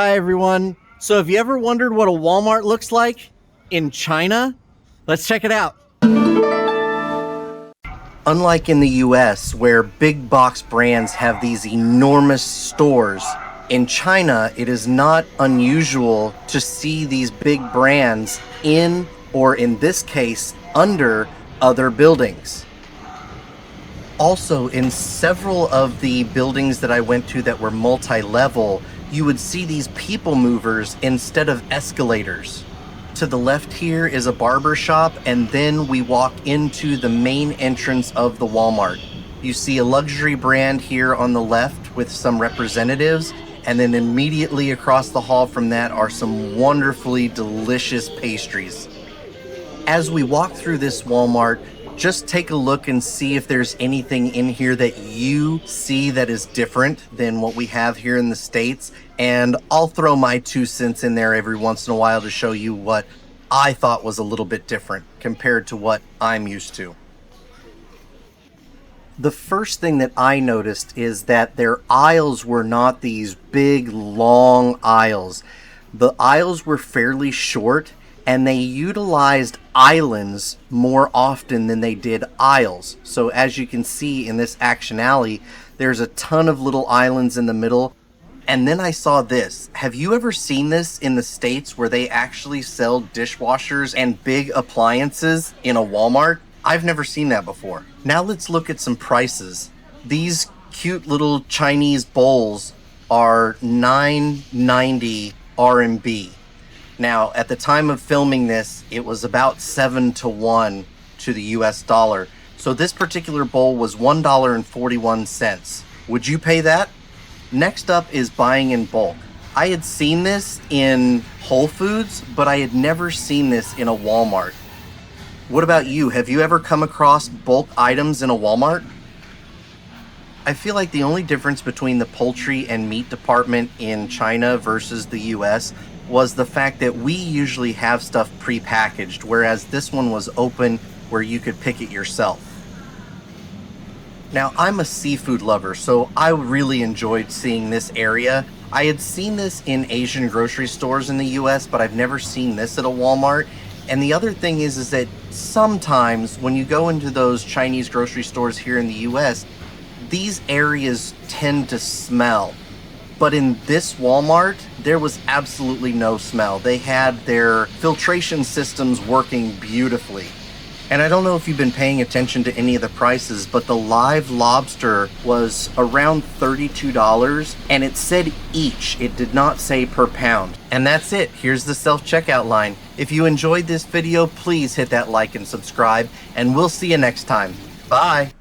Hi everyone. So have you ever wondered what a Walmart looks like in China? Let's check it out. Unlike in the US, where big box brands have these enormous stores, in China it is not unusual to see these big brands in, or in this case, under other buildings. Also, in several of the buildings that I went to that were multi-level, you would see these people movers instead of escalators. To the left here is a barber shop, and then we walk into the main entrance of the Walmart. You see a luxury brand here on the left with some representatives, and then immediately across the hall from that are some wonderfully delicious pastries. As we walk through this Walmart, just take a look and see if there's anything in here that you see that is different than what we have here in the States. And I'll throw my 2 cents in there every once in a while to show you what I thought was a little bit different compared to what I'm used to. The first thing that I noticed is that their aisles were not these big, long aisles. The aisles were fairly short, and they utilized islands more often than they did aisles. So as you can see in this action alley, there's a ton of little islands in the middle. And then I saw this. Have you ever seen this in the States where they actually sell dishwashers and big appliances in a Walmart? I've never seen that before. Now let's look at some prices. These cute little Chinese bowls are $9.90 RMB. Now, at the time of filming this, it was about 7-to-1 to the US dollar. So this particular bowl was $1.41. Would you pay that? Next up is buying in bulk. I had seen this in Whole Foods, but I had never seen this in a Walmart. What about you? Have you ever come across bulk items in a Walmart? I feel like the only difference between the poultry and meat department in China versus the US was the fact that we usually have stuff pre-packaged, whereas this one was open where you could pick it yourself. Now, I'm a seafood lover, so I really enjoyed seeing this area. I had seen this in Asian grocery stores in the US, but I've never seen this at a Walmart. And the other thing is that sometimes when you go into those Chinese grocery stores here in the US, these areas tend to smell. But in this Walmart, there was absolutely no smell. They had their filtration systems working beautifully. And I don't know if you've been paying attention to any of the prices, but the live lobster was around $32, and it said each. It did not say per pound. And that's it. Here's the self-checkout line. If you enjoyed this video, please hit that like and subscribe, and we'll see you next time. Bye.